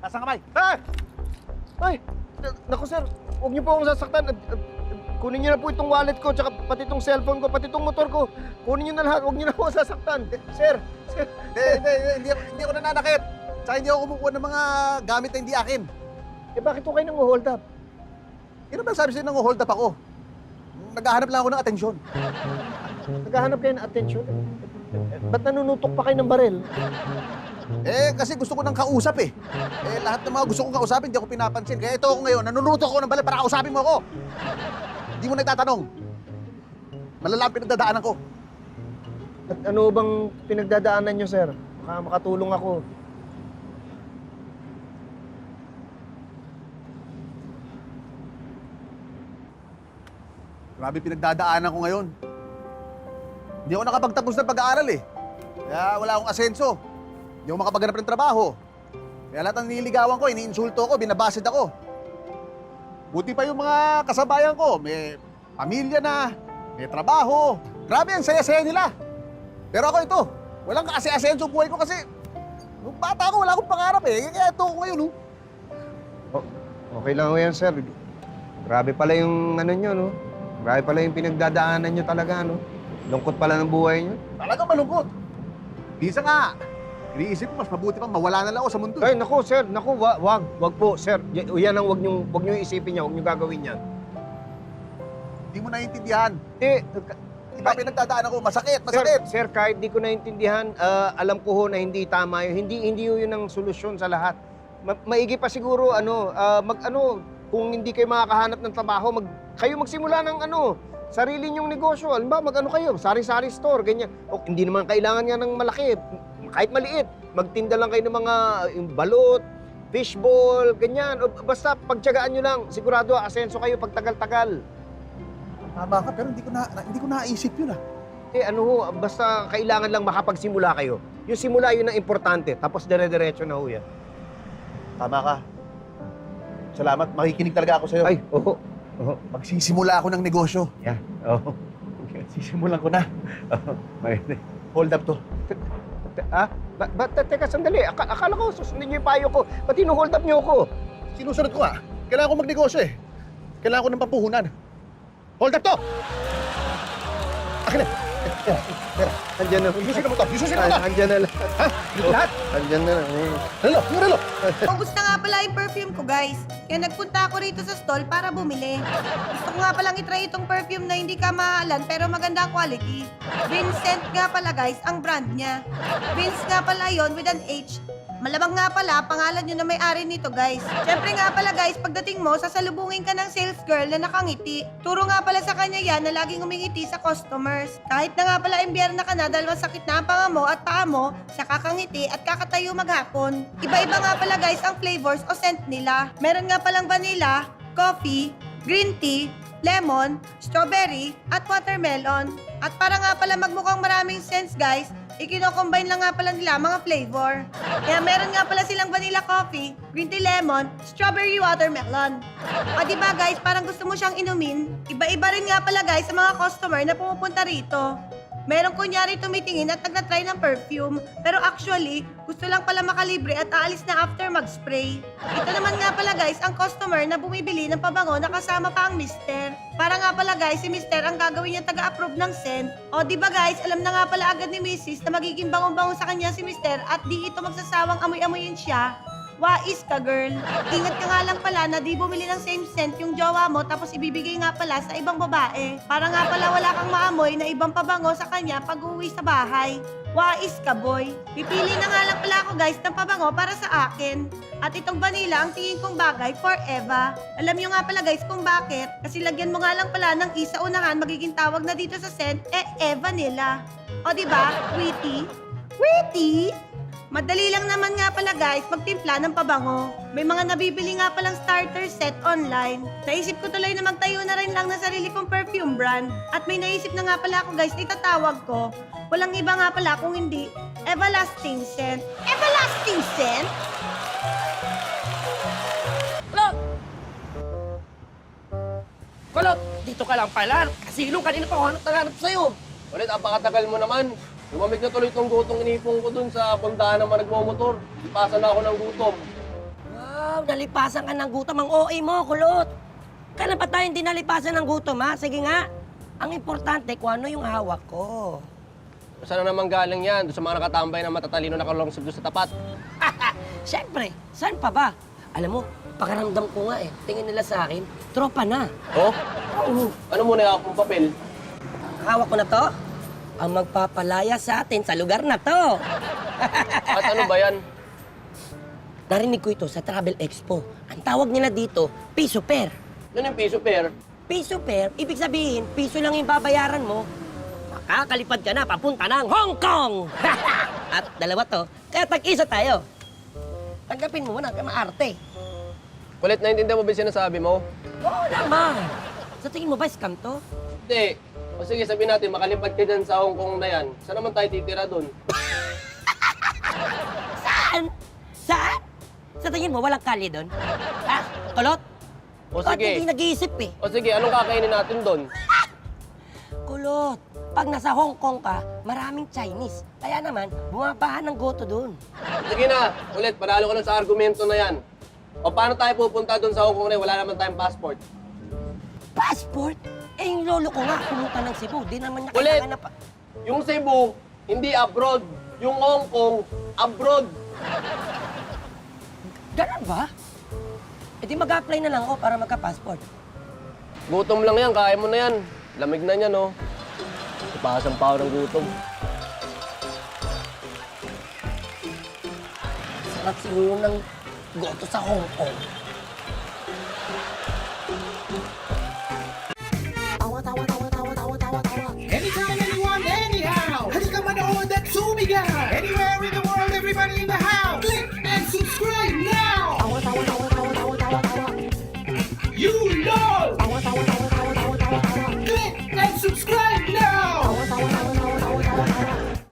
Taas ang kamay. Ah! Ay! Naku, sir. Huwag niyo po akong sasaktan. Kunin niyo na po itong wallet ko, tsaka pati itong cellphone ko, pati itong motor ko. Kunin niyo na lahat. Huwag niyo na po akong sasaktan. Sir! Sir! Hindi ako nananakit. Tsaka hindi ako kumukuha ng mga gamit na hindi akin. Eh, bakit po kayo nang-hold up? Ano ba sabi sa'yo nang hold up ako? Naghahanap lang ako ng atensyon. Naghahanap kayo ng atensyon? Ba't nanunutok pa kayo ng baril? Eh, kasi gusto ko ng kausap eh. Eh, lahat ng mga gusto kong kausapin, hindi ako pinapansin. Kaya ito ako ngayon, nanunutok ako ng bala para kausapin mo ako. Hindi mo nagtatanong. Malala ang pinagdadaanan ko. At ano bang pinagdadaanan niyo, sir? Baka makatulong ako. Grabe pinagdadaanan ko ngayon. Hindi ako nakapagtapos ng pag-aaral eh. Kaya wala akong asenso. Hindi ako makapaganap ng trabaho. Kaya lahat ng nililigawan ko, iniinsulto ko, binabasid ako. Buti pa yung mga kasabayan ko, may pamilya na, may trabaho. Grabe, ang saya-saya nila. Pero ako ito, walang kasi-asenso buhay ko kasi nung bata ko, wala akong pangarap eh. Kaya ito ako ngayon, Okay lang ho yan, sir. Grabe pala yung ano nyo, no? Grabe pala yung pinagdadaanan nyo talaga, no? Lungkot pala ng buhay nyo. Talagang malungkot. Bisa nga, iniisip ko mas mabuti pang mawala na lang ako sa mundo. Ay, naku, sir. Naku, wag po, sir. Yan ang wag nyo isipin niya. Wag nyo gagawin yan. Hindi mo naiintindihan. Eh, Iba pinagdadaanan ko, masakit, masakit. Sir, kahit di ko naintindihan, alam ko ho na hindi tama yun. Hindi yun ang solusyon sa lahat. Maigi pa siguro, kung hindi kayo makakahanap ng trabaho, kayo magsimula ng sarili nyong negosyo. Alam ba, kayo, sari-sari store, ganyan. O, hindi naman kailangan nga ng malaki, kahit maliit. Magtinda lang kayo ng mga yung balot, fishball, ganyan. O, basta pagtiyagaan nyo lang, sigurado, asenso kayo pagtagal-tagal. Tama ka, pero hindi ko naisip yun ah. Basta kailangan lang makapagsimula kayo. Yung simula, yun ang importante. Tapos dire-diretso na ho yan. Tama ka. Salamat, makikinig talaga ako sa'yo. Ay, oo. Magsisimula ako ng negosyo. Yeah, oo. Sisimulan ko na. Maganda. Hold up to. Teka, sandali. Akala ko, susundin niyo yung payo ko. Ba't hold up niyo ako? Sinusunod ko ah. Kailangan ko magnegosyo eh. Kailangan ko ng pampuhunan. Hold up to! Akin na. Tera. Andiyan na. Yususin mo to. Yususin mo to. Andiyan na lang. Ha? Yung lahat? Andiyan na lang. Relo. Yung relo. Ubus na nga pala yung perfume ko, guys. Kaya nagpunta ako rito sa stall para bumili. Gusto ko nga palang itry itong perfume na hindi ka mahalan pero maganda ang quality. Vincent nga pala, guys, ang brand niya. Vince nga pala yon with an H. Malamang nga pala, pangalan nyo na may-ari nito, guys. Siyempre nga pala, guys, pagdating mo, sasalubungin ka ng sales girl na nakangiti. Turo nga pala sa kanya yan na laging umingiti sa customers. Kahit na nga pala imbierna ka na dahil masakit na ang panga mo at paa mo, siya kakangiti at kakatayo maghapon. Iba-iba nga pala, guys, ang flavors o scent nila. Meron nga palang vanilla, coffee, green tea, lemon, strawberry, at watermelon. At para nga pala magmukhang maraming scents, guys, ikino-combine lang nga pala nila mga flavor. Kaya meron nga pala silang vanilla coffee, green tea lemon, strawberry watermelon. O diba guys, parang gusto mo siyang inumin? Iba-iba rin nga pala guys sa mga customer na pumupunta rito. Meron kunyari tumitingin at nagtatry ng perfume, pero actually, gusto lang pala makalibre at aalis na after mag-spray. Ito naman nga pala guys, ang customer na bumibili ng pabango na kasama pa ang mister. Para nga pala guys, si mister ang gagawin niya taga-approve ng scent. O diba guys, alam na nga pala agad ni Mrs. na magiging bangong-bango sa kanya si mister at di ito magsasawang amoy-amoyin siya. Wais ka, girl. Ingat ka nga lang pala na di bumili ng same scent yung jowa mo tapos ibibigay nga pala sa ibang babae. Para nga pala wala kang maamoy na ibang pabango sa kanya pag uwi sa bahay. Wais ka, boy. Pipili na nga lang pala ako, guys, ng pabango para sa akin. At itong vanilla ang tingin kong bagay for Eva. Alam nyo nga pala, guys, kung bakit? Kasi lagyan mo nga lang pala ng isa unahan magiging tawag na dito sa scent, Eva nila. O, diba? Witty? Witty? Madali lang naman nga pala guys magtimpla ng pabango. May mga nabibili nga palang starter set online. Naisip ko tuloy na magtayo na rin lang ng sarili kong perfume brand. At may naisip na nga pala ako guys na itatawag ko. Walang iba nga pala kung hindi Everlasting Scent. Everlasting Scent? Kulot! Dito ka lang pala. Kasilong kanina pa ako hanap sa'yo. Ulit, apakatagal mo naman. Lumamig na tuloy itong gutong inipong ko dun sa puntahan ng mga nagmamotor. Ipasa na ako ng gutom. Wow, nalipasan ka ng gutom. Ang OA mo, kulot. Kailan pa tayo hindi nalipasan ng gutom, ha? Sige nga. Ang importante kung ano yung hawak ko. Saan na naman galing yan? Doon sa mga nakatambay na matatalino na kalungsod doon sa tapat. Siyempre, saan pa ba? Alam mo, pakaramdam ko nga eh. Tingin nila sa akin, tropa na. Oh? Oo. Ano muna yung akong papel? Hawak ko na to. Ang magpapalaya sa atin sa lugar na to. At ano ba yan? Narinig ko ito sa Travel Expo. Ang tawag nila dito, piso per. Ano yung piso pair? Piso per, ibig sabihin, piso lang yung babayaran mo. Makakalipad ka na papunta ng Hong Kong! At dalawa to, kaya tag-isa tayo. Tanggapin mo muna, kaya maarte. Kulit, naiintindihan mo ba yung sinasabi mo? Oo naman. Sa tingin mo ba, scam to? Hindi. O sige, sabihin natin, makalipad ka dyan sa Hong Kong na yan. Saan naman tayo titira doon? Saan? Saan? Sa tingin mo, walang kali doon? Ha? Kulot? O Bakit sige. hindi nag-iisip eh? O sige, anong kakainin natin doon? Kulot, pag nasa Hong Kong ka, maraming Chinese. Kaya naman, bumabahan ng goto doon. Sige na, ulit, panalo ka lang sa argumento na yan. O paano tayo pupunta doon sa Hong Kong na wala naman tayong passport? Passport? Eh, yung lolo ko nga, pumunta ng Cebu. Di naman niya Ulit! kailangan na pa... Yung Cebu, hindi abroad. Yung Hong Kong, abroad. Ganun ba? Eh di mag-apply na lang ako para magka-passport. Gutom lang yan, kaya mo na yan. Lamig na niya, no? Ipasang pa ako ng gutom. Sarap siguro ng goto sa Hong Kong. Anytime, anyone, anyhow. Halika manood at sumigaw.